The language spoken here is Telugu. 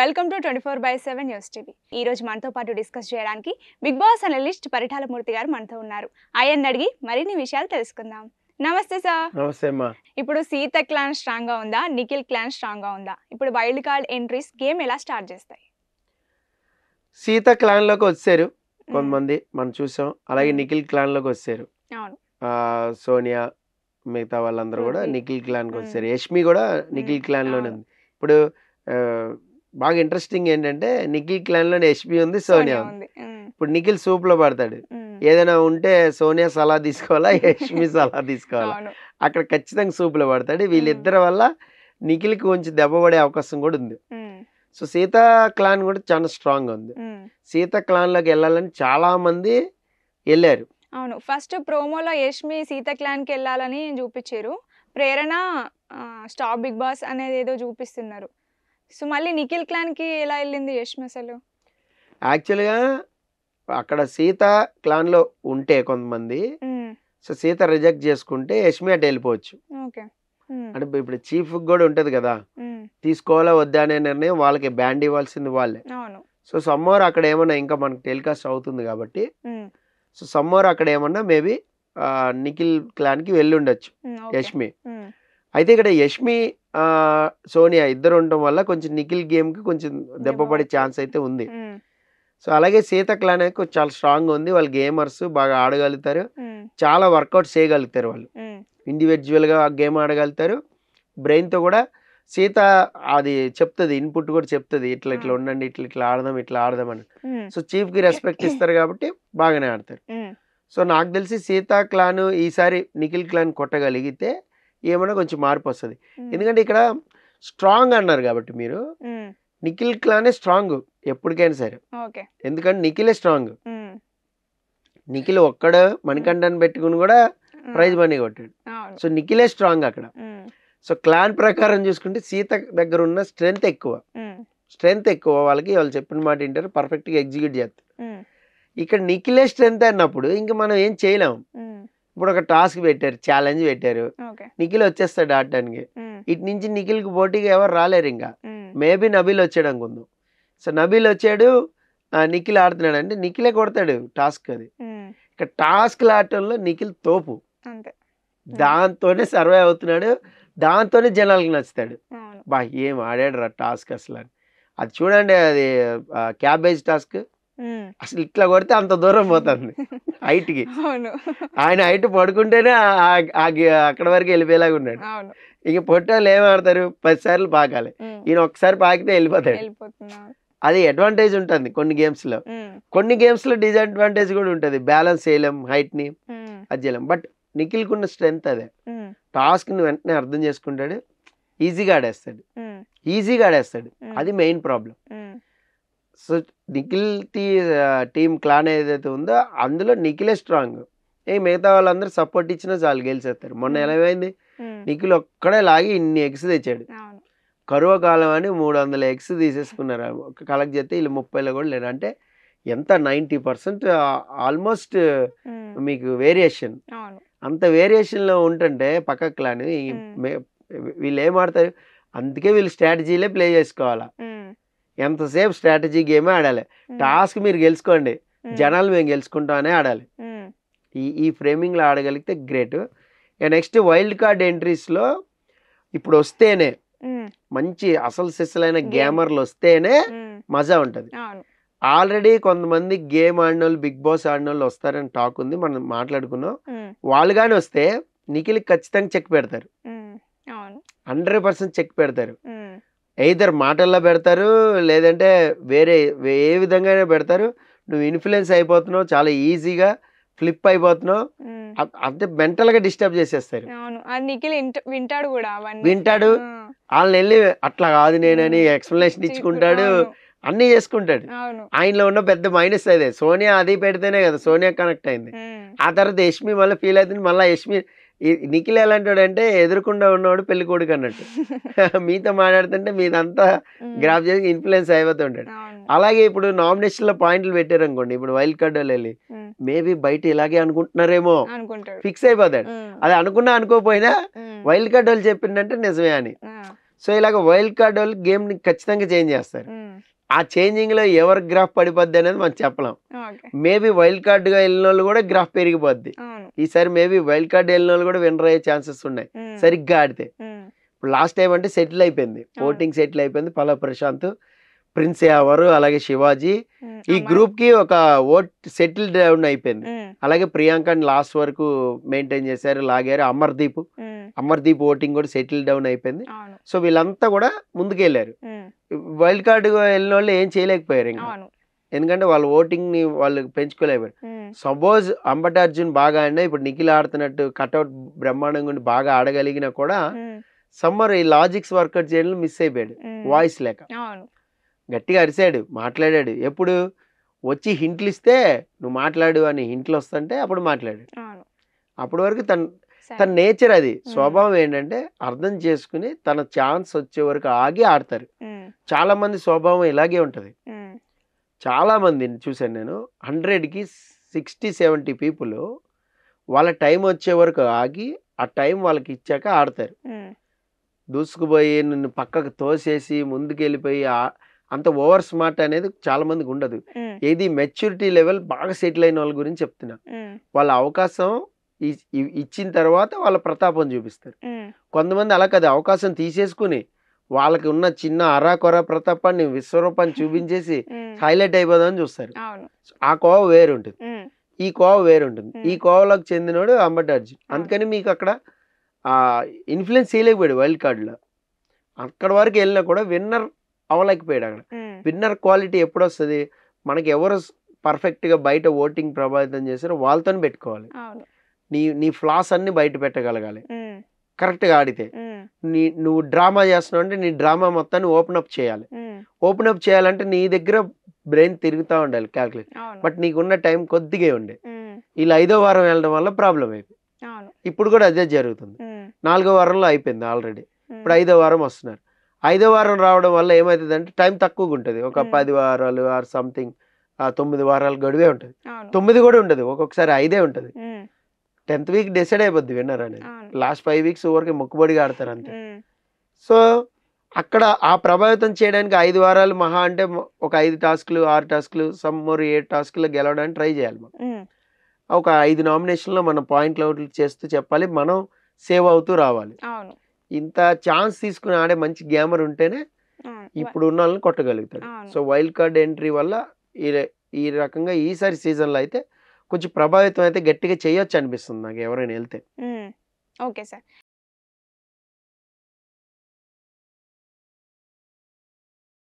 Welcome to 24/7 news TV. ఈ రోజు మనతో పాటు డిస్కస్ చేయడానికి బిగ్ బాస్ అనలిస్ట్ పరిటాల మూర్తి గారు మనతో ఉన్నారు. ఆయన్ని అడిగి మరిన్ని విషయాలు తెలుసుకుందాం. నమస్తే సార్. నమస్తే అమ్మా. ఇప్పుడు సీత క్లాన్ స్ట్రాంగ్ గా ఉందా, నిఖిల్ క్లాన్ స్ట్రాంగ్ గా ఉందా? ఇప్పుడు వైల్డ్ కార్డ్ ఎంట్రీస్ గేమ్ ఎలా స్టార్ట్ చేస్తాయి? సీత క్లాన్ లోకి వచ్చారు కొంతమంది, మనం చూసాం. అలాగే నిఖిల్ క్లాన్ లోకి వచ్చారు. అవును. సోనియా మిగతా వాళ్ళందరూ కూడా నిఖిల్ క్లాన్కి వచ్చారు. యష్మి కూడా నిఖిల్ క్లాన్ లోనే ఉంది. ఇప్పుడు బాగా ఇంట్రెస్టింగ్ ఏంటంటే నిఖిల్ క్లాన్ లోనే యష్మి ఉంది, సోనియా ఉంది. ఇప్పుడు నిఖిల్ సూప్ లో పడతాడు. ఏదైనా ఉంటే సోనియా సలహా తీసుకోవాలా, యష్మి సలహా తీసుకోవాలా, అక్కడ ఖచ్చితంగా సూప్ లో పడతాడు. వీళ్ళిద్దరి వల్ల నిఖిల్ కి కొంచెం దెబ్బ పడే అవకాశం కూడా ఉంది. సో సీతా క్లాన్ కూడా చాలా స్ట్రాంగ్ ఉంది. సీత క్లాన్ లోకి వెళ్ళాలని చాలా మంది వెళ్ళారు. అవును, ఫస్ట్ ప్రోమోలో యష్మి సీత క్లాన్ కి వెళ్ళాలని చూపించారు. ప్రేరణ స్టాప్ బిగ్ బాస్ అనేది ఏదో చూపిస్తున్నారు. సో మళ్ళీ నిఖిల్ క్లాన్ కి ఎలా వెళ్ళింది యష్మి అసలు? యాక్చువల్గా అక్కడ సీత క్లాన్ లో ఉంటే కొంతమంది, సో సీత రిజెక్ట్ చేసుకుంటే యష్మి అటు వెళ్ళిపోవచ్చు. అంటే ఇప్పుడు చీఫ్ కూడా ఉంటది కదా, తీసుకోవాలా వద్దా అనే నిర్ణయం వాళ్ళకి, బ్యాండ్ ఇవ్వాల్సింది వాళ్ళే. సో సమ్మర్ అక్కడ ఏమన్నా ఇంకా మనకు టెలికాస్ట్ అవుతుంది కాబట్టి, సో సమ్మర్ అక్కడ ఏమన్నా మేబీ నిఖిల్ క్లాన్ కి వెళ్ళి ఉండొచ్చు యష్మి. అయితే ఇక్కడ యష్మి సోనియా ఇద్దరు ఉండటం వల్ల కొంచెం నిఖిల్ గేమ్ కి కొంచెం దెబ్బ పడే ఛాన్స్ అయితే ఉంది. సో అలాగే సీత క్లాన్ చాలా స్ట్రాంగ్ ఉంది. వాళ్ళు గేమర్స్, బాగా ఆడగలుగుతారు, చాలా వర్కౌట్ చేయగలుగుతారు. వాళ్ళు ఇండివిజువల్ గా గేమ్ ఆడగలుగుతారు. బ్రెయిన్ తో కూడా సీత అది చెప్తుంది, ఇన్పుట్ కూడా చెప్తుంది, ఇట్లా ఇట్లా ఉండండి, ఇట్లా ఇట్లా ఆడదాం, ఇట్లా ఆడదామని. సో చీఫ్ కి రెస్పెక్ట్ ఇస్తారు కాబట్టి బాగానే ఆడతారు. సో నాకు తెలిసి సీత క్లాన్ ఈసారి నిఖిల్ క్లాన్ కొట్టగలిగితే ఏమన్నా కొంచెం మార్పు వస్తుంది. ఎందుకంటే ఇక్కడ స్ట్రాంగ్ అన్నారు కాబట్టి మీరు, నిఖిల్ క్లానే స్ట్రాంగ్ ఎప్పటికైనా సరే. ఎందుకంటే నిఖిలే స్ట్రాంగ్. నిఖిల్ ఒక్కడ మణికంఠన్ పెట్టుకుని కూడా ప్రైజ్ మనీ కొట్టాడు. సో నిఖిలే స్ట్రాంగ్ అక్కడ. సో క్లాన్ ప్రకారం చూసుకుంటే సీత దగ్గర ఉన్న స్ట్రెంగ్త్ ఎక్కువ వాళ్ళకి. వాళ్ళు చెప్పిన మాట వింటారు, పర్ఫెక్ట్ గా ఎగ్జిక్యూట్ చేస్తారు. ఇక్కడ నిఖిలే స్ట్రెంగ్త్ అన్నప్పుడు ఇంకా మనం ఏం చేయలేము. ఇప్పుడు ఒక టాస్క్ పెట్టారు, ఛాలెంజ్ పెట్టారు, నిఖిల్ వచ్చేస్తాడు ఆడటానికి. ఇటు నుంచి నిఖిల్ కి పోటీగా ఎవరు రాలేరు. ఇంకా మేబీ నబీల్ వచ్చాడు అనుకుందాం. సో నబీల్ వచ్చాడు, నిఖిల్ ఆడుతున్నాడు అంటే నిఖిలే కొడతాడు టాస్క్. అది ఇక్కడ టాస్క్లు ఆడటంలో నిఖిల్ తోపు, దాంతోనే సర్వైవ్ అవుతున్నాడు, దాంతోనే జనాలకి నచ్చుతాడు. బా ఏం ఆడాడు రా టాస్క్ అసలు అని. అది చూడండి, అది క్యాబేజ్ టాస్క్ అసలు ఇట్లా కొడితే అంత దూరం పోతుంది హైట్ కి. ఆయన హైట్ పడుకుంటేనే అక్కడ వరకు వెళ్ళిపోయేలాగా ఉన్నాడు. ఇక పొట్టాలు ఏం ఆడతారు, 10 సార్లు పాకాలి, ఈయన ఒక్కసారి పాకితే వెళ్ళిపోతాడు. అది అడ్వాంటేజ్ ఉంటుంది కొన్ని గేమ్స్ లో. కొన్ని గేమ్స్ లో డిసడ్వాంటేజ్ కూడా ఉంటుంది, బ్యాలెన్స్ చేయలేం, హైట్ ని అది చేయలేం. బట్ నిఖిల్ కున్న స్ట్రెంగ్త్ అదే, టాస్క్ ని వెంటనే అర్థం చేసుకుంటాడు, ఈజీగా ఆడేస్తాడు. అది main problem. So Nikhil team clan ఏదైతే ఉందో అందులో నిఖిలే స్ట్రాంగ్. మిగతా వాళ్ళందరూ సపోర్ట్ ఇచ్చినా చాలు గెలిచేస్తారు. మొన్న ఎలా అయింది, నిఖిల్ ఒక్కడే లాగి ఇన్ని ఎగ్స్ తెచ్చాడు. కరువు కాలం అని 300 ఎగ్స్ తీసేసుకున్నారు. కలెక్ట్ చేస్తే వీళ్ళు 30లో కూడా లేరు. అంటే ఎంత 90% ఆల్మోస్ట్ మీకు వేరియేషన్. అంత వేరియేషన్ లో ఉంటుంటే పక్క క్లాన్ వీళ్ళు ఏం ఆడతారు, అందుకే వీళ్ళు స్ట్రాటజీలే ప్లే చేసుకోవాలా. ఎంతసేపు స్ట్రాటజీ గేమే ఆడాలి. టాస్క్ మీరు గెలుచుకోండి, జనాలు మేము గెలుచుకుంటామనే ఆడాలి. ఈ ఫ్రేమింగ్ లో ఆడగలిగితే great. Next wild card entries లో ఇప్పుడు వస్తేనే మంచి అసలు సిస్సలైన గేమర్లు వస్తేనే మజా ఉంటది. ఆల్రెడీ కొంతమంది గేమ్ ఆడిన వాళ్ళు, బిగ్ బాస్ ఆడిన వాళ్ళు వస్తారని టాక్ ఉంది, మనం మాట్లాడుకున్నాం. వాళ్ళు కానీ వస్తే నిఖిల్ ఖచ్చితంగా చెక్ పెడతారు, 100% చెక్ పెడతారు. ఎయిదర్ మాటల్లో పెడతారు, లేదంటే వేరే ఏ విధంగా పెడతారు. నువ్వు ఇన్ఫ్లుయెన్స్ అయిపోతున్నావు, చాలా ఈజీగా ఫ్లిప్ అయిపోతున్నావు అంటే మెంటల్ గా డిస్టర్బ్ చేసేస్తారు. వింటాడు, వాళ్ళని వెళ్ళి అట్లా కాదు నేనని ఎక్స్ప్లెనేషన్ ఇచ్చుకుంటాడు, అన్ని చేసుకుంటాడు. ఆయనలో ఉన్న పెద్ద మైనస్ అదే. సోనియా అది పెడితేనే కదా సోనియా కనెక్ట్ అయింది. ఆ తర్వాత యష్మి మళ్ళీ ఫీల్ అవుతుంది. మళ్ళీ యష్మి, నిఖిల్ ఎలాంటాడు అంటే ఎదురుకుండా ఉన్నవాడు పెళ్లి కొడుకు అన్నట్టు. మీతో మాట్లాడుతుంటే మీదంతా గ్రాఫ్ చేసి ఇన్ఫ్లుయెన్స్ అయిపోతుంటాడు. అలాగే ఇప్పుడు నామినేషన్ లో పాయింట్లు పెట్టారు అనుకోండి, ఇప్పుడు వైల్డ్ కార్డ్ వాళ్ళు వెళ్ళి మేబీ బయట ఇలాగే అనుకుంటున్నారేమో ఫిక్స్ అయిపోతాడు. అది అనుకున్నా అనుకోపోయినా వైల్డ్ కార్డ్ వాళ్ళు చెప్పిందంటే నిజమే అని. సో ఇలాగ వైల్డ్ కార్డ్ వాళ్ళు గేమ్ ని ఖచ్చితంగా చేంజ్ చేస్తారు. ఆ చేంజింగ్ లో ఎవరి గ్రాఫ్ పడిపోద్ది అనేది మనం చెప్పలేం. ఓకే. మేబీ వైల్డ్ కార్డ్ గా వెళ్ళిన వాళ్ళు కూడా గ్రాఫ్ పెరిగిపోద్ది. అవును. ఈసారి మేబీ వైల్డ్ కార్డ్ వెళ్ళిన వాళ్ళు కూడా విన్నర్ అయ్యే ఛాన్సెస్ ఉన్నాయి సరిగ్గా ఆడితే. ఇప్పుడు లాస్ట్ టైం అంటే సెటిల్ అయిపోయింది, ఓటింగ్ సెటిల్ అయిపోయింది. పలా ప్రశాంత్, ప్రిన్స్ యావర్, అలాగే శివాజీ, ఈ గ్రూప్ కి ఒక ఓట్ సెటిల్ డౌన్ అయిపోయింది. అలాగే ప్రియాంకని లాస్ట్ వరకు మెయింటైన్ చేశారు, లాగారు. అమర్దీప్ ఓటింగ్ కూడా సెటిల్ డౌన్ అయిపోయింది. సో వీళ్ళంతా కూడా ముందుకెళ్ళారు. వైల్డ్ కార్డ్ వెళ్ళిన వాళ్ళు ఏం చేయలేకపోయారు ఇంకా, ఎందుకంటే వాళ్ళ ఓటింగ్ ని వాళ్ళు పెంచుకోలేకపోయారు. సపోజ్ అంబటి అర్జున్ బాగా ఆడినా, ఇప్పుడు నిఖిల్ ఆడుతున్నట్టు కట్అవుట్ బ్రహ్మాండంగా ఉండి బాగా ఆడగలిగినా కూడా సమ్మర్ ఈ లాజిక్స్ వర్కౌట్ చేయడం మిస్ అయిపోయాడు, వాయిస్ లేక. గట్టిగా అరిశాడు, మాట్లాడాడు. ఎప్పుడు వచ్చి హింట్లు ఇస్తే నువ్వు మాట్లాడు అని హింట్లు వస్తుంటే అప్పుడు మాట్లాడాడు. అప్పటి వరకు తన నేచర్ అది, స్వభావం ఏంటంటే అర్థం చేసుకుని తన ఛాన్స్ వచ్చే వరకు ఆగి ఆడతారు. చాలా మంది స్వభావం ఇలాగే ఉంటది. చాలా మందిని చూశాను నేను, 100కి 60-70 పీపుల్ వాళ్ళ టైం వచ్చే వరకు ఆగి ఆ టైం వాళ్ళకి ఇచ్చాక ఆడతారు. దూసుకుపోయి నిన్ను పక్కకు తోసేసి ముందుకెళ్ళిపోయి అంత ఓవర్ స్మార్ట్ అనేది చాలా మందికి ఉండదు. ఏది మెచ్యూరిటీ లెవెల్ బాగా సెటిల్ అయిన వాళ్ళ గురించి చెప్తున్నా. వాళ్ళ అవకాశం ఇచ్చిన తర్వాత వాళ్ళ ప్రతాపం చూపిస్తారు. కొంతమంది అలా కదా, అవకాశం తీసేసుకుని వాళ్ళకి ఉన్న చిన్న అరాకొర ప్రతాపాన్ని విశ్వరూపాన్ని చూపించేసి హైలైట్ అయిపోదామని చూస్తారు. ఆ కోవ వేరుంటుంది, ఈ కోవ వేరుంటుంది. ఈ కోవలోకి చెందినోడు అంబటి అర్జున్. అందుకని మీకు అక్కడ ఇన్ఫ్లుయెన్స్ చేయలేకపోయాడు వైల్డ్ కార్డులో. అక్కడ వరకు వెళ్ళినా కూడా విన్నర్ అవ్వలేకపోయాడు. అక్కడ విన్నర్ క్వాలిటీ ఎప్పుడు వస్తుంది? మనకి ఎవరు పర్ఫెక్ట్గా బయట ఓటింగ్ ప్రభావితం చేశారో వాళ్ళతో పెట్టుకోవాలి. నీ ఫ్లాస్ అన్ని బయట పెట్టగలగాలి కరెక్ట్గా ఆడితే. నువ్వు డ్రామా చేస్తున్నావు అంటే నీ డ్రామా మొత్తాన్ని ఓపెన్ అప్ చేయాలి. ఓపెన్ అప్ చేయాలంటే నీ దగ్గర బ్రెయిన్ తిరుగుతూ ఉండాలి, క్యాల్కులేట్. బట్ నీకున్న టైం కొద్దిగా ఉండే. ఇలా 5వ వారం వెళ్ళడం వల్ల ప్రాబ్లం అయిపోయింది. ఇప్పుడు కూడా అదే జరుగుతుంది. 4వ వారంలో అయిపోయింది ఆల్రెడీ, ఇప్పుడు 5వ వారం వస్తున్నారు. 5వ వారం రావడం వల్ల ఏమవుతుంది అంటే టైం తక్కువగా ఉంటుంది. ఒక 10 వారాలు ఆర్ సంథింగ్ 9 వారాలు గడువే ఉంటుంది. 9 కూడా ఉండదు, ఒక్కొక్కసారి 5 ఉంటుంది. 10th వీక్ డిసైడ్ అయిపోద్ది విన్నర్ అనేది. లాస్ట్ 5 వీక్స్ ఊరికి మొక్కుబడిగా ఆడతారు అంతే. సో అక్కడ ఆ ప్రభావితం చేయడానికి 5 వారాలు మహా అంటే ఒక 5 టాస్క్లు 6 టాస్క్లు సమ్మర్ 7 టాస్క్లు గెలవడానికి ట్రై చేయాలి. మనం ఒక 5 నామినేషన్లో మనం పాయింట్లు అవుట్లు చేస్తూ చెప్పాలి, మనం సేవ్ అవుతూ రావాలి. ఇంత ఛాన్స్ తీసుకుని ఆడే మంచి గ్యామర్ ఉంటేనే ఇప్పుడు ఉన్న వాళ్ళని కొట్టగలుగుతాడు. సో వైల్డ్ కార్డ్ ఎంట్రీ వల్ల ఈ రకంగా ఈసారి సీజన్లో అయితే కొంచెం ప్రభావితం అయితే గట్టిగా చేయొచ్చు అనిపిస్తుంది నాకు ఎవరైనా వెళ్తే. Okay sir.